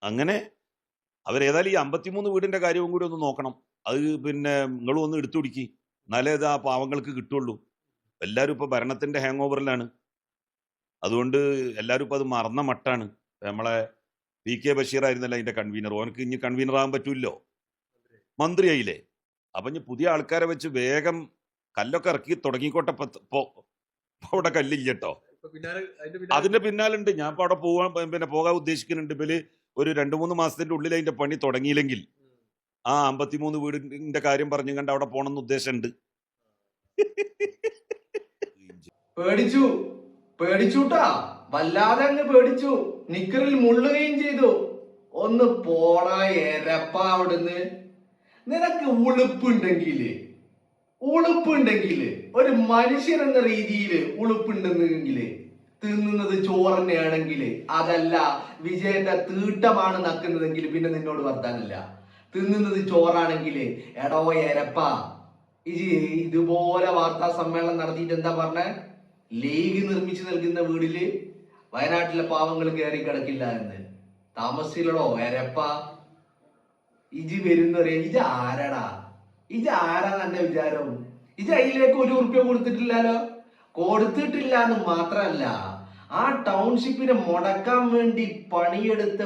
അങ്ങനെ അവരേതായാലും ഈ 53 വീടിന്റെ കാര്യവും കൂടി ഒന്ന് നോക്കണം. അത് പിന്നെ നിങ്ങളും ഒന്ന് എടുത്തു പിടിക്ക്. എന്നാലേ ഇത് ആ പാവങ്ങൾക്ക് കിട്ടുള്ളൂ. എല്ലാവരും ഇപ്പൊ ഭരണത്തിന്റെ ഹാങ് ഓവറിലാണ്. അതുകൊണ്ട് എല്ലാവരും ഇപ്പൊ അത് മറന്ന മട്ടാണ്. നമ്മളെ PK ബഷീർ ആയിരുന്നല്ലോ അതിന്റെ കൺവീനർ. ഓനക്ക് ഇനി കൺവീനർ ആകാൻ പറ്റൂല്ലോ, മന്ത്രിയായില്ലേ. അപ്പൊ ഇനി പുതിയ ആൾക്കാരെ വെച്ച് വേഗം കല്ലൊക്കെ ഇറക്കി തുടങ്ങിക്കോട്ടെ. അവിടെ കല്ലില്ല കേട്ടോ, അതിന്റെ പിന്നാലുണ്ട്. ഞാൻ ഇപ്പൊ അവിടെ പോകാൻ ഉദ്ദേശിക്കുന്നുണ്ട്. ഇവര് ഒരു 2-3 മാസത്തിന്റെ ഉള്ളിൽ അതിന്റെ പണി തുടങ്ങിയില്ലെങ്കിൽ ആ 53 വീടിന്റെ കാര്യം പറഞ്ഞു കണ്ട് അവിടെ പോണെന്ന് ഉദ്ദേശമുണ്ട്. പേടിച്ചുട്ടാ, വല്ലാതെ അങ്ങ് പേടിച്ചു. നിക്കറിൽ മുള്ളുകയും ചെയ്തു. ഒന്ന് പോടാ എരപ്പ അവിടുന്ന്. നിനക്ക് ഉളുപ്പുണ്ടെങ്കില് ഒരു മനുഷ്യൻ എന്ന രീതിയിൽ ഉളുപ്പുണ്ടെന്നെങ്കില് തിന്നുന്നത് ചോറ് തന്നെയാണെങ്കില്, അതല്ല വിജയന്റെ തീട്ടമാണ് നക്കുന്നതെങ്കിൽ പിന്നെ നിന്നോട് വർത്താനില്ല. തിന്നുന്നത് ചോറാണെങ്കില് എടോ എരപ്പ, ഇതുപോലെ വാർത്താ സമ്മേളനം നടത്തിയിട്ട് എന്താ പറഞ്ഞേ? ലീഗ് നിർമ്മിച്ചു നൽകുന്ന വീടില് വയനാട്ടിലെ പാവങ്ങൾ കയറി കിടക്കില്ല എന്ന്. താമസിച്ചില്ലടോ എരപ്പ. ഇജ് വരുന്നറിയ ഇജ ആരടാ? ഇജ ആരാ തന്നെ വിചാരം? ഇജ അതിലേക്ക് 1 ഉറുപ്പ്യ കൊടുത്തിട്ടില്ല എന്ന് മാത്രല്ല, ആ ടൗൺഷിപ്പിനെ മുടക്കാൻ വേണ്ടി പണിയെടുത്ത്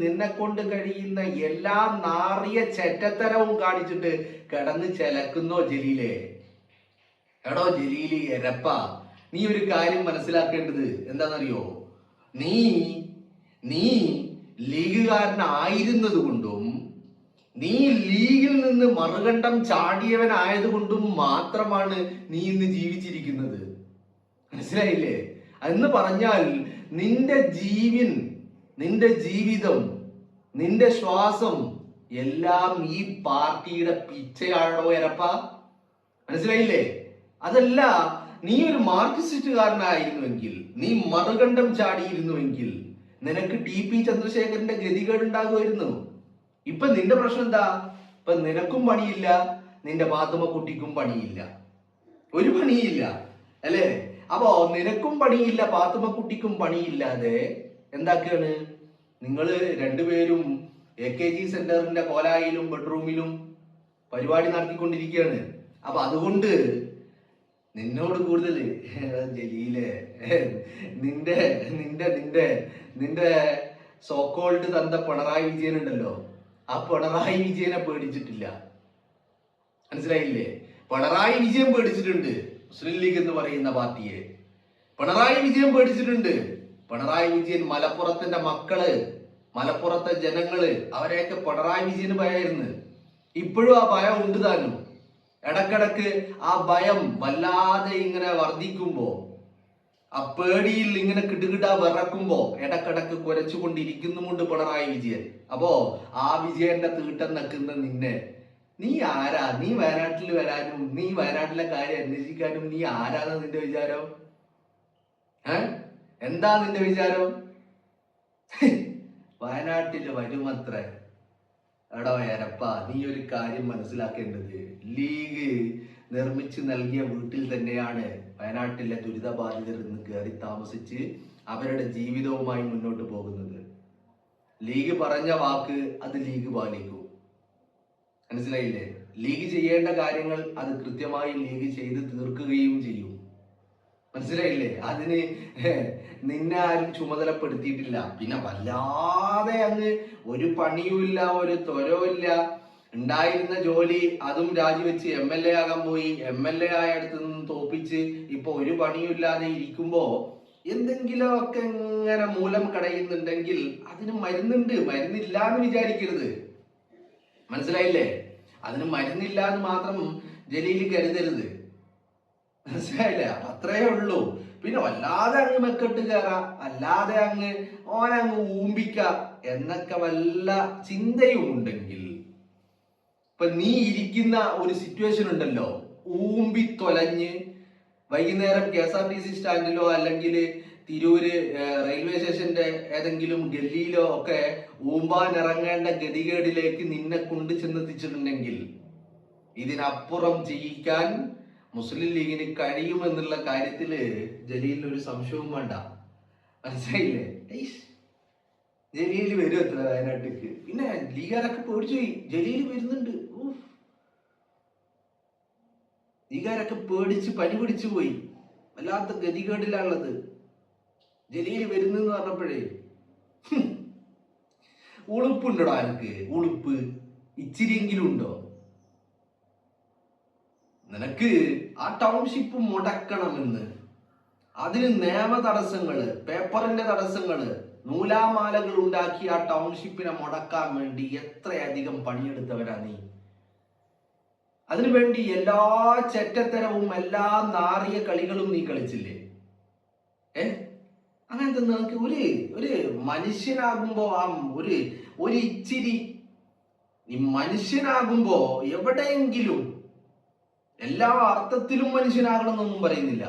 നിന്നെ കൊണ്ട് കഴിയുന്ന എല്ലാ നാറിയ ചെറ്റത്തരവും കാണിച്ചിട്ട് കിടന്ന് ചെലക്കുന്നോ ജലീലേ? എടോ ജലീലി എരപ്പ, നീ ഒരു കാര്യം മനസ്സിലാക്കേണ്ടത് എന്താണെന്നറിയോ? നീ ലീഗുകാരനായിരുന്നത് കൊണ്ടും നീ ലീഗിൽ നിന്ന് മറുകണ്ഠം ചാടിയവനായതുകൊണ്ടും മാത്രമാണ് നീ ഇന്ന് ജീവിച്ചിരിക്കുന്നത്. മനസ്സിലായില്ലേ? എന്ന് പറഞ്ഞാൽ നിന്റെ ജീവിതം, നിന്റെ ശ്വാസം എല്ലാം ഈ പാർട്ടിയുടെ പിച്ചയാണോ എരപ്പ? മനസ്സിലായില്ലേ? അതല്ല, നീ ഒരു മാർക്സിസ്റ്റുകാരനായിരുന്നുവെങ്കിൽ, നീ മറുകണ്ഠം ചാടിയിരുന്നുവെങ്കിൽ നിനക്ക് TP ചന്ദ്രശേഖരന്റെ ഗതികേട് ഉണ്ടാകുമായിരുന്നു. ഇപ്പൊ നിന്റെ പ്രശ്നം എന്താ? ഇപ്പൊ നിനക്കും പണിയില്ല, നിന്റെ പാത്തുമ്മ കുട്ടിക്കും പണിയില്ല, ഒരു പണിയില്ല അല്ലേ? അപ്പോ നിനക്കും പണിയില്ല, പാത്തുമ്മ കുട്ടിക്കും പണിയില്ലാതെ എന്താക്കാണ് നിങ്ങള് രണ്ടുപേരും AKG സെന്ററിന്റെ കോലായിലും ബെഡ്റൂമിലും പരിപാടി നടത്തിക്കൊണ്ടിരിക്കുകയാണ്. അപ്പൊ അതുകൊണ്ട് നിന്നോട് കൂടുതൽ ജലീലെ, നിന്റെ സോക്കോൾഡ് തந்த പിണറായി വിജയൻ ഉണ്ടല്ലോ, ആ പിണറായി വിജയനെ പേടിച്ചിട്ടില്ല. മനസ്സിലായില്ലേ? പിണറായി വിജയൻ പേടിച്ചിട്ടുണ്ട് മുസ്ലിം ലീഗ് എന്ന് പറയുന്ന പാർട്ടിയെ. പിണറായി വിജയൻ പേടിച്ചിട്ടുണ്ട്. പിണറായി വിജയൻ, മലപ്പുറത്തിന്റെ മക്കള്, മലപ്പുറത്തെ ജനങ്ങള്, അവരെയൊക്കെ പിണറായി വിജയന് ഭയമായിരുന്നു. ഇപ്പോഴും ആ ഭയം ഉണ്ട് താനും. ഇടക്കിടക്ക് ആ ഭയം വല്ലാതെ ഇങ്ങനെ വർദ്ധിക്കുമ്പോ, ആ പേടിയിൽ ഇങ്ങനെ കിടുകിടാ വിറക്കുമ്പോ ഇടക്കിടക്ക് കുരച്ചുകൊണ്ടിരിക്കുന്നുമുണ്ട് പിണറായി വിജയൻ. അപ്പോ ആ വിജയന്റെ തീട്ടം നക്കുന്ന നിന്നെ, നീ ആരാ? നീ വയനാട്ടിൽ വരാനും നീ വയനാട്ടിലെ കാര്യം അന്വേഷിക്കാനും നീ ആരാന്ന് നിന്റെ വിചാരം? എന്താ നിന്റെ വിചാരം? വയനാട്ടില് വരുമത്ര. എടോ എരപ്പ, നീ ഒരു കാര്യം മനസ്സിലാക്കേണ്ടത്, ലീഗ് നിർമ്മിച്ചു നൽകിയ വീട്ടിൽ തന്നെയാണ് വയനാട്ടിലെ ദുരിതബാധിതർ ഇന്ന് കയറി താമസിച്ച് അവരുടെ ജീവിതവുമായി മുന്നോട്ട് പോകുന്നത്. ലീഗ് പറഞ്ഞ വാക്ക് അത് ലീഗ് പാലിക്കും. മനസ്സിലായില്ലേ? ലീഗ് ചെയ്യേണ്ട കാര്യങ്ങൾ അത് കൃത്യമായി ലീഗ് ചെയ്ത് തീർക്കുകയും ചെയ്യും. മനസ്സിലായില്ലേ? അതിന് നിന്നെ ആരും ചുമതലപ്പെടുത്തിയിട്ടില്ല. പിന്നെ വല്ലാതെ അങ്ങ് ഒരു പണിയുമില്ല, ഒരു ത്വരവുമില്ല. ഉണ്ടായിരുന്ന ജോലി അതും രാജിവെച്ച് MLA ആകാൻ പോയി. MLA ആയടുത്ത് നിന്ന് തോപ്പിച്ച് ഇപ്പൊ ഒരു പണിയുമില്ലാതെ ഇരിക്കുമ്പോ എന്തെങ്കിലുമൊക്കെ ഇങ്ങനെ മൂലം കടയുന്നുണ്ടെങ്കിൽ അതിന് മരുന്നുണ്ട്. മരുന്നില്ല എന്ന് വിചാരിക്കരുത്. മനസ്സിലായില്ലേ? അതിന് മരുന്നില്ല എന്ന് മാത്രം ജലീൽ കരുതരുത്. മനസ്സിലായില്ലേ? അത്രേ ഉള്ളൂ. പിന്നെ വല്ലാതെ അങ്ങ് മെക്കെട്ട് കയറാ, അല്ലാതെ ഓനങ്ങ് ഊമ്പിക്ക എന്നൊക്കെ വല്ല ചിന്തയും ഉണ്ടെങ്കിൽ, ഇപ്പൊ നീ ഇരിക്കുന്ന ഒരു സിറ്റുവേഷൻ ഉണ്ടല്ലോ, ഊമ്പി തൊലഞ്ഞ് വൈകുന്നേരം KSRTC സ്റ്റാൻഡിലോ അല്ലെങ്കിൽ തിരൂര് റെയിൽവേ സ്റ്റേഷന്റെ ഏതെങ്കിലും ഗല്ലിയിലോ ഒക്കെ ഊമ്പാൻ ഇറങ്ങേണ്ട ഗതികേടിലേക്ക് നിന്നെ കൊണ്ട് ചെന്നെത്തിച്ചിട്ടുണ്ടെങ്കിൽ ഇതിനപ്പുറം ചെയ്യിക്കാൻ മുസ്ലിം ലീഗിന് കഴിയുമെന്നുള്ള കാര്യത്തില് ജലീലിന് ഒരു സംശയവും വേണ്ട. മനസ്സിലായില്ലേ? ജലീൽ വരും എത്ര വയനാട്ടിലേക്ക്. പിന്നെ ലീഗാരൊക്കെ പേടിച്ചു പോയി. ജലീൽ വരുന്നുണ്ട്. ലീഗാരൊക്കെ പേടിച്ച് പനി പിടിച്ചു പോയി. വല്ലാത്ത ഗതികേടിലാണുള്ളത്. ജലീൽ വരുന്നെന്ന് പറഞ്ഞപ്പോഴേ ഉളുപ്പുണ്ടോ ആർക്ക്? ഉളുപ്പ് ഇച്ചിരിയെങ്കിലും ഉണ്ടോ നിനക്ക്? ആ ടൗൺഷിപ്പ് മുടക്കണമെന്ന്, അതിന് നിയമ തടസ്സങ്ങള്, പേപ്പറിന്റെ തടസ്സങ്ങള്, നൂലാമാലകൾ ഉണ്ടാക്കി ആ ടൗൺഷിപ്പിനെ മുടക്കാൻ വേണ്ടി എത്രയധികം പണിയെടുത്തവരാ നീ. അതിനുവേണ്ടി എല്ലാ ചെറ്റത്തരവും എല്ലാ നാറിയ കളികളും നീ കളിച്ചില്ലേ? അങ്ങനത്തെ നിനക്ക് ഒരു മനുഷ്യനാകുമ്പോ ആ ഒരു ഇച്ചിരി നീ മനുഷ്യനാകുമ്പോ എവിടെയെങ്കിലും, എല്ലാ അർത്ഥത്തിലും മനുഷ്യനാകണമെന്നൊന്നും പറയുന്നില്ല,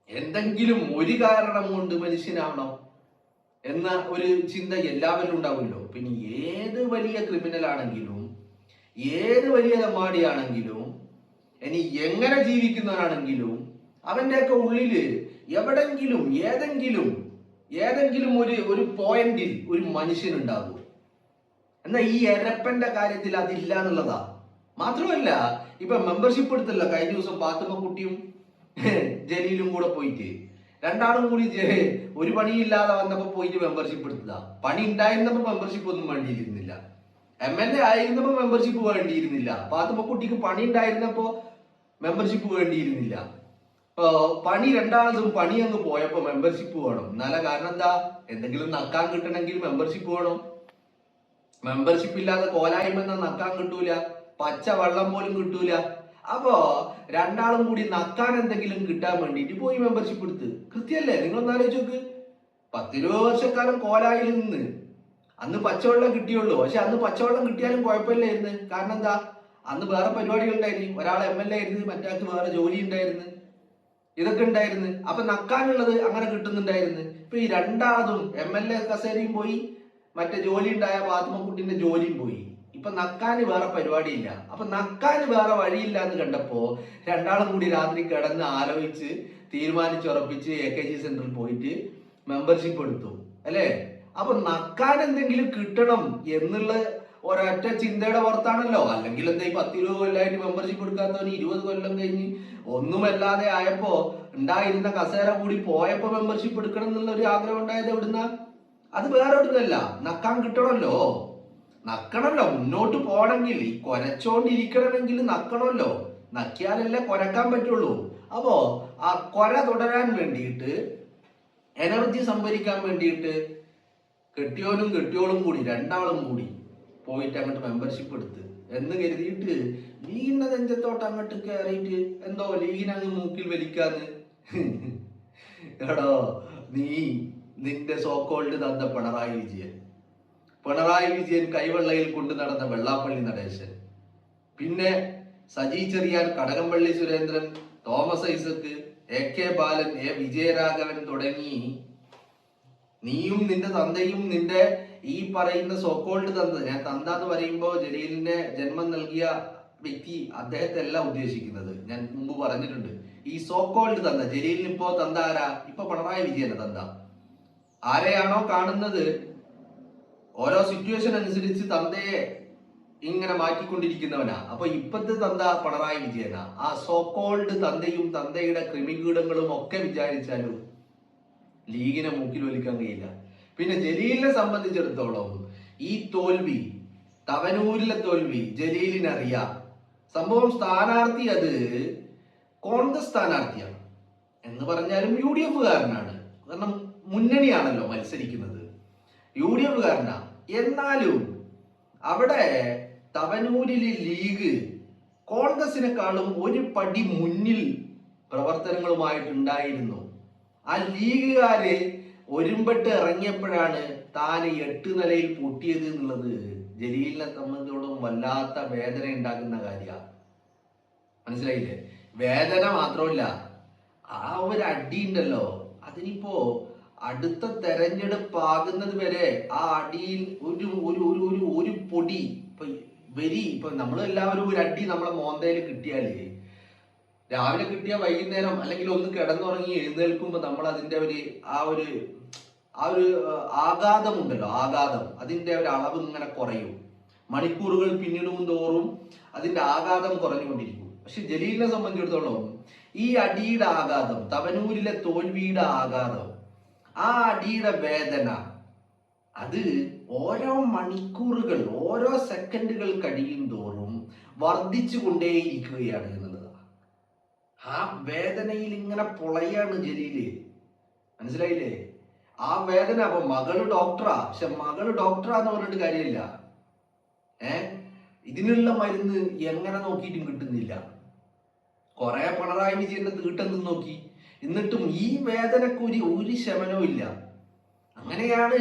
എന്തെങ്കിലും ഒരു കാരണം കൊണ്ട് മനുഷ്യനാവണം എന്ന ഒരു ചിന്ത എല്ലാവരും ഉണ്ടാവുമല്ലോ. പിന്നെ ഏത് വലിയ ക്രിമിനൽ ആണെങ്കിലും, ഏത് വലിയ തെമ്മാടിയാണെങ്കിലും, ഇനി എങ്ങനെ ജീവിക്കുന്നവനാണെങ്കിലും, അവന്റെയൊക്കെ ഉള്ളില് എവിടെങ്കിലും ഏതെങ്കിലും ഒരു പോയിന്റിൽ ഒരു മനുഷ്യൻ ഉണ്ടാകും. എന്നാൽ ഈ എരപ്പന്റെ കാര്യത്തിൽ അതില്ല എന്നുള്ളതാ. മാത്രമല്ല, ഇപ്പൊ മെമ്പർഷിപ്പ് എടുത്തല്ല കഴിഞ്ഞ ദിവസം പാത്തുമ്മക്കുട്ടിയും ജലീലും കൂടെ പോയിട്ട്, രണ്ടാളും കൂടി ഒരു പണിയില്ലാതെ വന്നപ്പോ പോയിട്ട് മെമ്പർഷിപ്പ് എടുത്തതാ. പണി ഉണ്ടായിരുന്നപ്പോ മെമ്പർഷിപ്പ് ഒന്നും വേണ്ടിയിരുന്നില്ല. MLA ആയിരുന്നപ്പോ membership വേണ്ടിയിരുന്നില്ല. പാത്തുമ്മക്കുട്ടിക്ക് പണി ഉണ്ടായിരുന്നപ്പോ മെമ്പർഷിപ്പ് വേണ്ടിയിരുന്നില്ല. പണി രണ്ടാമതും പണി അങ്ങ് പോയപ്പോ മെമ്പർഷിപ്പ് വേണം. എന്നാലും കാരണം എന്താ? എന്തെങ്കിലും നക്കാൻ കിട്ടണമെങ്കിൽ മെമ്പർഷിപ്പ് വേണം. മെമ്പർഷിപ്പ് ഇല്ലാതെ കോലായ്മ നക്കാൻ കിട്ടൂല, പച്ച വെള്ളം പോലും കിട്ടൂല. അപ്പോ രണ്ടാളും കൂടി നക്കാൻ എന്തെങ്കിലും കിട്ടാൻ വേണ്ടിട്ട് പോയി മെമ്പർഷിപ്പ് എടുത്ത്. കൃത്യല്ലേ? നിങ്ങളൊന്ന് ആലോചിച്ച് നോക്ക്. 10-20 വർഷക്കാലം കോലായിൽ നിന്ന് അന്ന് പച്ചവെള്ളം കിട്ടിയുള്ളൂ. പക്ഷെ അന്ന് പച്ചവെള്ളം കിട്ടിയാലും കുഴപ്പമില്ലായിരുന്നു. കാരണം എന്താ? അന്ന് വേറെ പരിപാടികൾ ഉണ്ടായിരുന്നു. ഒരാൾ MLA ആയിരുന്നു, മറ്റാൾക്ക് വേറെ ജോലി ഉണ്ടായിരുന്നു, ഇതൊക്കെ ഉണ്ടായിരുന്നു. അപ്പൊ നക്കാനുള്ളത് അങ്ങനെ കിട്ടുന്നുണ്ടായിരുന്നു. ഇപ്പൊ ഈ രണ്ടാമതും MLA കസേരയും പോയി, മറ്റേ ജോലി ഉണ്ടായ പാത്തുമ്മക്കുട്ടിന്റെ ജോലിയും പോയി. ഇപ്പൊ നക്കാന് വേറെ പരിപാടിയില്ല. അപ്പൊ നക്കാന് വേറെ വഴിയില്ല എന്ന് കണ്ടപ്പോ രണ്ടാളും കൂടി രാത്രി കിടന്ന് ആലോചിച്ച് തീരുമാനിച്ചുറപ്പിച്ച് AKG സെന്ററിൽ പോയിട്ട് മെമ്പർഷിപ്പ് എടുത്തു, അല്ലേ? അപ്പൊ നക്കാൻ എന്തെങ്കിലും കിട്ടണം എന്നുള്ള ഒരൊറ്റ ചിന്തയുടെ പുറത്താണല്ലോ. അല്ലെങ്കിൽ എന്താ ഈ 10-20 കൊല്ലമായിട്ട് മെമ്പർഷിപ്പ് എടുക്കാത്തവന് 20 കൊല്ലം കഴിഞ്ഞ് ഒന്നുമല്ലാതെ ആയപ്പോ ഉണ്ടായിരുന്ന കസേര കൂടി പോയപ്പോ മെമ്പർഷിപ്പ് എടുക്കണം എന്നുള്ള ഒരു ആഗ്രഹം ഉണ്ടായത് എവിടുന്ന? അത് വേറെ എവിടുന്നല്ല, നക്കാൻ കിട്ടണമല്ലോ. നക്കണമല്ലോ. മുന്നോട്ട് പോകണമെങ്കിൽ, ഈ കൊരച്ചോണ്ടിരിക്കണമെങ്കിൽ നക്കണമല്ലോ. നക്കിയാലല്ലേ കൊരക്കാൻ പറ്റുള്ളൂ. അപ്പോ ആ കൊര തുടരാൻ വേണ്ടിയിട്ട്, എനർജി സംഭരിക്കാൻ വേണ്ടിയിട്ട് കെട്ടിയോനും കെട്ടിയോളും കൂടി രണ്ടാളും കൂടി പോയിട്ട് അങ്ങോട്ട് മെമ്പർഷിപ്പ് എടുത്ത് എന്ന് കരുതിയിട്ട് ലീഗിന്റെ നെഞ്ചത്തോട്ട് അങ്ങോട്ട് കയറിയിട്ട് എന്തോ ലീഗിനങ്ങ് മൂക്കിൽ വലിക്കാന്ന്. എടോ, നിന്റെ സോക്കോൾഡ് തന്ന പിണറായി വിജയൻ കൈവെള്ളയിൽ കൊണ്ടു നടന്ന വെള്ളാപ്പള്ളി നടേശൻ, പിന്നെ സജി ചെറിയാൻ, കടകംപള്ളി സുരേന്ദ്രൻ, തോമസ് ഐസക്, AK ബാലൻ, വിജയരാഘവൻ തുടങ്ങി നീയും നിന്റെ തന്തയും നിന്റെ ഈ പറയുന്ന സോക്കോൾഡ് തന്ത, ഞാൻ തന്ത എന്ന് പറയുമ്പോ ജലീലിനെ ജന്മം നൽകിയ വ്യക്തി അദ്ദേഹത്തെ അല്ല ഉദ്ദേശിക്കുന്നത്. ഞാൻ മുമ്പ് പറഞ്ഞിട്ടുണ്ട്. ഈ സോക്കോൾഡ് തന്ത, ജലീലിന് ഇപ്പോ തന്ത ആരാ? ഇപ്പൊ പിണറായി വിജയന്റെ തന്ത. ആരെയാണോ കാണുന്നത്, ഓരോ സിറ്റുവേഷൻ അനുസരിച്ച് തന്തയെ ഇങ്ങനെ മാറ്റിക്കൊണ്ടിരിക്കുന്നവനാ. അപ്പൊ ഇപ്പത്തെ തന്ത പിണറായി വിജയനാ. ആ സോക്കോൾഡ് തന്തയും തന്തയുടെ ക്രിമികീടങ്ങളും ഒക്കെ വിചാരിച്ചാലും ലീഗിനെ മൂക്കിൽ വലിക്കാൻ കഴിയില്ല. പിന്നെ ജലീലിനെ സംബന്ധിച്ചിടത്തോളം ഈ തോൽവി, തവനൂരിലെ തോൽവി ജലീലിനറിയാം. സംഭവം സ്ഥാനാർത്ഥി അത് കോൺഗ്രസ് സ്ഥാനാർത്ഥിയാണ് എന്ന് പറഞ്ഞാലും UDF കാരനാണ്. കാരണം മുന്നണിയാണല്ലോ മത്സരിക്കുന്നത്, UDF കാരനാ. എന്നാലും അവിടെ തവനൂരിലെ ലീഗ് കോൺഗ്രസിനെക്കാളും ഒരു പടി മുന്നിൽ പ്രവർത്തനങ്ങളുമായിട്ടുണ്ടായിരുന്നു. ആ ലീഗുകാര് ഒരുമ്പെട്ട് ഇറങ്ങിയപ്പോഴാണ് താൻ 8 നിലയിൽ പൊട്ടിയത് എന്നുള്ളത് ജലീലിനെ സംബന്ധിച്ചോളം വല്ലാത്ത വേദന ഉണ്ടാക്കുന്ന കാര്യമാണ്. മനസ്സിലായില്ലേ? വേദന മാത്രമല്ല, ആ ഒരു അടി ഉണ്ടല്ലോ, അതിനിപ്പോ അടുത്ത തെരഞ്ഞെടുപ്പ് ആകുന്നത് വരെ ആ അടിയിൽ ഒരു പൊടി ഇപ്പൊ നമ്മളെല്ലാവരും ഒരു അടി നമ്മളെ മോന്തയിൽ കിട്ടിയാല്, രാവിലെ കിട്ടിയ വൈകുന്നേരം അല്ലെങ്കിൽ ഒന്ന് കിടന്നുറങ്ങി എഴുന്നേൽക്കുമ്പോ നമ്മൾ അതിന്റെ ആ ഒരു ആഘാതമുണ്ടല്ലോ, ആഘാതം, അതിന്റെ ഒരു അളവ് ഇങ്ങനെ കുറയും. മണിക്കൂറുകൾ പിന്നിടും തോറും അതിന്റെ ആഘാതം കുറഞ്ഞുകൊണ്ടിരിക്കും. പക്ഷെ ജലീലിനെ സംബന്ധിച്ചിടത്തോളം ഈ അടിയുടെ ആഘാതം, തവനൂരിലെ തോൽവിയുടെ ആഘാതം, ആ അടിയുടെ വേദന, അത് ഓരോ മണിക്കൂറുകൾ, ഓരോ സെക്കൻഡുകൾ കഴിയും തോറും വർദ്ധിച്ചു കൊണ്ടേയിരിക്കുകയാണ് എന്നുള്ളതാണ്. ആ വേദനയിൽ ഇങ്ങനെ പൊളയാണ് ജലീല്. മനസ്സിലായില്ലേ? ആ വേദന. അപ്പൊ മകള് ഡോക്ടറാ, പക്ഷെ മകള് ഡോക്ടറാന്ന് പറഞ്ഞിട്ട് കാര്യമില്ല. ഇതിനുള്ള മരുന്ന് എങ്ങനെ നോക്കിയിട്ടും കിട്ടുന്നില്ല. കുറെ പിണറായി വിജയന്റെ തീട്ടെന്ന് നോക്കി, എന്നിട്ടും ഈ വേദനക്ക് ഒരു ശമനവും ഇല്ല. അങ്ങനെയാണ്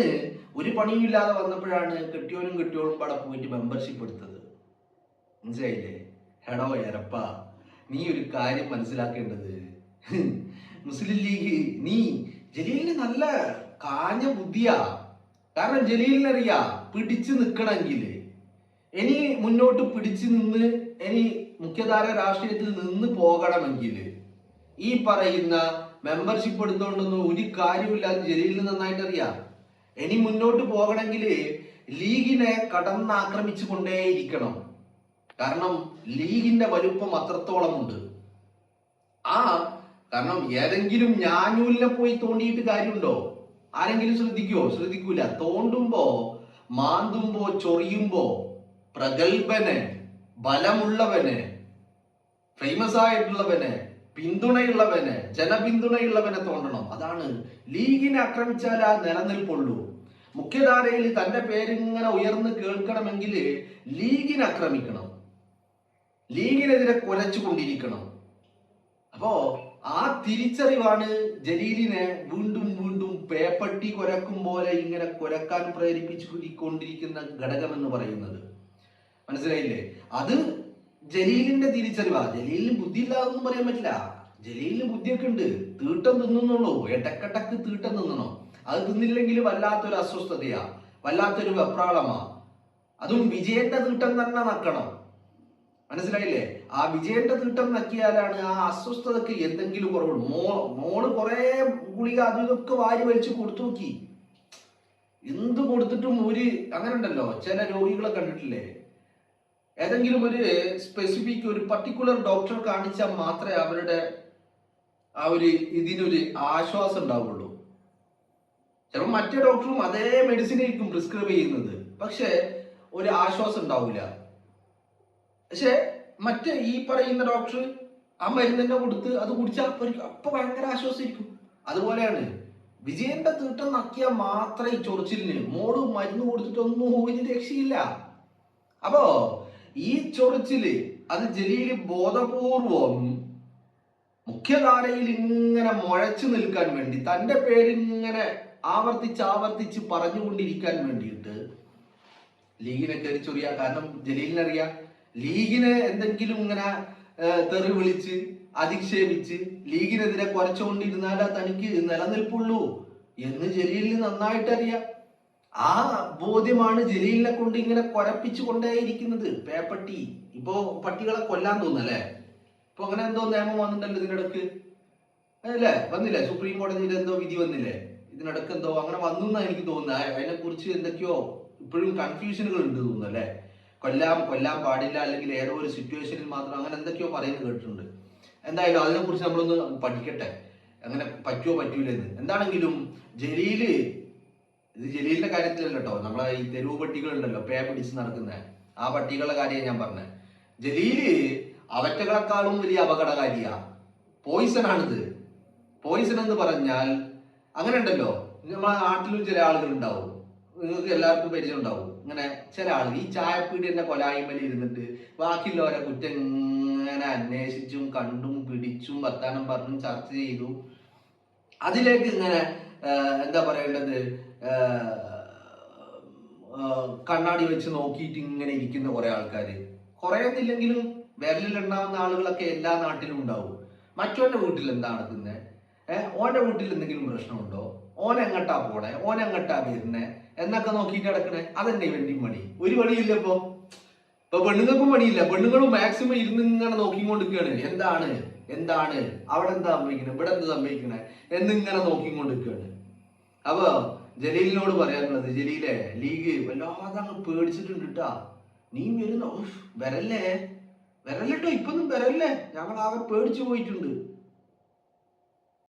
ഒരു പണിയുമില്ലാതെ വന്നപ്പോഴാണ് കെട്ടിയോനും പാടെ പോയിട്ട് മെമ്പർഷിപ്പ് എടുത്തത്. മനസ്സിലായില്ലേ? എടോ എരപ്പ, നീ ഒരു കാര്യം മനസ്സിലാക്കേണ്ടത്, മുസ്ലിം ലീഗ്, നീ ജലീലിന് നല്ല കാഞ്ഞ ബുദ്ധിയാ. കാരണം ജലീലിനറിയാ പിടിച്ചു നിൽക്കണമെങ്കിൽ, ഇനി മുന്നോട്ട് പിടിച്ചു നിന്ന് ഇനി മുഖ്യധാര രാഷ്ട്രീയത്തിൽ നിന്ന് പോകണമെങ്കിൽ ഈ പറയുന്ന മെമ്പർഷിപ്പ് എടുത്തുകൊണ്ടൊന്നും ഒരു കാര്യമില്ലാതെ ജലീലിന് നന്നായിട്ട് അറിയാം. ഇനി മുന്നോട്ട് പോകണമെങ്കിൽ ലീഗിനെ കടന്നാക്രമിച്ചു കൊണ്ടേയിരിക്കണം. കാരണം ലീഗിന്റെ വലുപ്പം അത്രത്തോളം ഉണ്ട്. കാരണം ഏതെങ്കിലും ഞാനൂലിനെ പോയി തോണ്ടിയിട്ട് കാര്യമുണ്ടോ? ആരെങ്കിലും ശ്രദ്ധിക്കുവോ? ശ്രദ്ധിക്കൂല. തോണ്ടുമ്പോ, മാന്തുമ്പോ, ചൊറിയുമ്പോ പ്രഗത്ഭനെ, ബലമുള്ളവനെ, ഫേമസ് ആയിട്ടുള്ളവനെ, പിന്തുണയുള്ളവനെ, ജനപിന്തുണയുള്ളവനെ തോണ്ടണം. അതാണ് ലീഗിനെ ആക്രമിച്ചാൽ ആ നിലനിൽപ്പുള്ളൂ. മുഖ്യധാരയിൽ തന്റെ പേരിങ്ങനെ ഉയർന്ന് കേൾക്കണമെങ്കിൽ ലീഗിനെ ആക്രമിക്കണം, ലീഗിനെതിരെ കുലച്ചു കൊണ്ടിരിക്കണം. അപ്പോ ആ തിരിച്ചറിവാണ് ജലീലിനെ വീണ്ടും വീണ്ടും പേപ്പട്ടി കുരക്കും പോലെ ഇങ്ങനെ കുരക്കാൻ പ്രേരിപ്പിച്ചുകൊണ്ടിരിക്കുന്ന ഘടകം എന്ന് പറയുന്നത്. മനസ്സിലായില്ലേ? അത് ജലീലിന്റെ തിരിച്ചറിവാ. ജലീലിന് ബുദ്ധി ഇല്ലാതൊന്നും പറയാൻ പറ്റില്ല. ജലീലിന് ബുദ്ധിയൊക്കെ ഉണ്ട്. തീട്ടം തിന്നുന്നുള്ളൂ, ഇടക്കിടക്ക് തീട്ടം തിന്നണം. അത് തിന്നില്ലെങ്കിൽ വല്ലാത്തൊരു അസ്വസ്ഥതയാ, വല്ലാത്തൊരു വെപ്രാളമാ. അതും വിജയന്റെ തീട്ടം തന്നെ നക്കണം. മനസ്സിലായില്ലേ? ആ വിജയന്റെ തീട്ടം നക്കിയാലാണ് ആ അസ്വസ്ഥതക്ക് എന്തെങ്കിലും കുറവുള്ളൂ. മോള് കുറെ ഗുളിക അതും ഇതൊക്കെ വാരി വലിച്ചു കൊടുത്തു നോക്കി, എന്ത് കൊടുത്തിട്ടും അങ്ങനെ ഉണ്ടല്ലോ, ചില രോഗികളെ കണ്ടിട്ടില്ലേ, ഏതെങ്കിലും ഒരു സ്പെസിഫിക് ഒരു പർട്ടിക്കുലർ ഡോക്ടർ കാണിച്ചാൽ മാത്രമേ അവരുടെ ആ ഇതിനൊരു ആശ്വാസം ഉണ്ടാവുള്ളൂ. ചിലപ്പോൾ മറ്റേ ഡോക്ടറും അതേ മെഡിസിൻ ആയിരിക്കും പ്രിസ്ക്രൈബ് ചെയ്യുന്നത്, പക്ഷെ ഒരു ആശ്വാസം ഉണ്ടാവില്ല. പക്ഷെ മറ്റേ ഈ പറയുന്ന ഡോക്ടർ ആ മരുന്ന് തന്നെ കൊടുത്ത് അത് കുടിച്ചാൽ അപ്പൊ ഭയങ്കര ആശ്വാസമായിരിക്കും. അതുപോലെയാണ് വിജയന്റെ തീട്ടം നക്കിയാൽ മാത്രമേ ഈ ചൊറിച്ചിലിന് മോള് മരുന്ന് കൊടുത്തിട്ടൊന്നും ഒരു രക്ഷയില്ല. അപ്പോ ഈ ചൊറിച്ചില് അത് ജലീല് ബോധപൂർവം മുഖ്യധാരയിൽ ഇങ്ങനെ മുഴച്ചു നിൽക്കാൻ വേണ്ടി, തന്റെ പേരിങ്ങനെ ആവർത്തിച്ച് പറഞ്ഞുകൊണ്ടിരിക്കാൻ വേണ്ടിയിട്ട് ലീഗിനെ കയറി ചൊറിയാ. കാരണം ജലീലിനറിയാം, ലീഗിനെ എന്തെങ്കിലും ഇങ്ങനെ തെറി വിളിച്ച് അധിക്ഷേപിച്ച് ലീഗിനെതിരെ കുരച്ചുകൊണ്ടിരുന്നാലേ തനിക്ക് നിലനിൽപ്പുള്ളൂ എന്ന് ജലീലിന് നന്നായിട്ട് അറിയാം. ആ ബോധ്യമാണ് ജലീലിനെ കൊണ്ട് ഇങ്ങനെ കുരപ്പിച്ചു കൊണ്ടേയിരിക്കുന്നത്. പേപ്പട്ടി, ഇപ്പോ പട്ടികളെ കൊല്ലാൻ തോന്നല്ലേ? ഇപ്പൊ അങ്ങനെ എന്തോ നിയമം വന്നിട്ടല്ലോ ഇതിനിടക്ക്, അല്ലേ? വന്നില്ലേ? സുപ്രീം കോടതിയിൽ എന്തോ വിധി വന്നില്ലേ? ഇതിനിടക്ക് എന്തോ അങ്ങനെ വന്നു എനിക്ക് തോന്നുന്നത്. അതിനെ കുറിച്ച് എന്തൊക്കെയോ ഇപ്പോഴും കൺഫ്യൂഷനുകൾ ഉണ്ട് തോന്നുന്നു, അല്ലേ? കൊല്ലാൻ പാടില്ല, അല്ലെങ്കിൽ ഏതോ ഒരു സിറ്റുവേഷനിൽ മാത്രം, അങ്ങനെ എന്തൊക്കെയോ പറയുന്നത് കേട്ടിട്ടുണ്ട്. എന്തായാലും അതിനെക്കുറിച്ച് നമ്മളൊന്ന് പഠിക്കട്ടെ, അങ്ങനെ പറ്റുമോ പറ്റൂലെന്ന്. എന്താണെങ്കിലും ഇത് ജലീലിന്റെ കാര്യത്തിലല്ല കേട്ടോ, നമ്മളെ ഈ തെരുവ് പട്ടികളുണ്ടല്ലോ, പേ പിടിച്ച് നടക്കുന്ന ആ പട്ടികളുടെ കാര്യമാണ് ഞാൻ പറഞ്ഞത്. ജലീല് അവറ്റകളെക്കാളും വലിയ അപകടകാരിയാ, പോയിസൺ ആണിത്. പോയിസൺ എന്ന് പറഞ്ഞാൽ അങ്ങനെ ഉണ്ടല്ലോ, നമ്മളെ നാട്ടിലും ചില ആളുകൾ ഉണ്ടാവും, നിങ്ങൾക്ക് എല്ലാവർക്കും പരിചയം ഉണ്ടാവും. ഇങ്ങനെ ചില ആളുകൾ ഈ ചായപ്പീടിന്റെ കൊലായ്മയിൽ ഇരുന്നിട്ട് ബാക്കിയുള്ളവരെ കുറ്റം ഇങ്ങനെ അന്വേഷിച്ചും കണ്ടും പിടിച്ചും വർത്താനം പറഞ്ഞും ചർച്ച ചെയ്തു അതിലേക്ക് ഇങ്ങനെ എന്താ പറയേണ്ടത്, കണ്ണാടി വെച്ച് നോക്കിയിട്ട് ഇങ്ങനെ ഇരിക്കുന്ന കുറെ ആൾക്കാർ, കുറേയൊന്നില്ലെങ്കിലും വിരലിലുണ്ടാവുന്ന ആളുകളൊക്കെ എല്ലാ നാട്ടിലും ഉണ്ടാവും. മറ്റവന്റെ വീട്ടിൽ എന്താ നടക്കുന്നത്, ഓന്റെ വീട്ടിൽ എന്തെങ്കിലും പ്രശ്നമുണ്ടോ, ഓൻ എങ്ങട്ടാ പോണേ, ഓൻ എങ്ങട്ടാ വരുന്നേ എന്നൊക്കെ നോക്കിയിട്ട് കിടക്കണേ. അതെന്നെ ഇവന്റെയും പണി. ഒരു പണിയില്ല ഇപ്പൊ പെണ്ണുങ്ങൾക്കും പണിയില്ല. പെണ്ണുങ്ങളും മാക്സിമം ഇരുന്ന് ഇങ്ങനെ നോക്കിക്കൊണ്ടിരിക്കുകയാണ്, അവിടെ എന്താ സംഭവിക്കണേ, ഇവിടെ എന്താ സംഭവിക്കണേ എന്നിങ്ങനെ നോക്കിക്കൊണ്ടിരിക്കുകയാണ്. അപ്പൊ ജലീലിനോട് പറയാനുള്ളത്, ജലീലെ ലീഗ് വല്ലാതെ അങ്ങ് പേടിച്ചിട്ടുണ്ട് കേട്ടാ. നീ വരുന്ന വരല്ലേ വരല്ലോ, ഇപ്പൊന്നും വരല്ലേ, ഞങ്ങൾ ആകെ പേടിച്ചു പോയിട്ടുണ്ട്.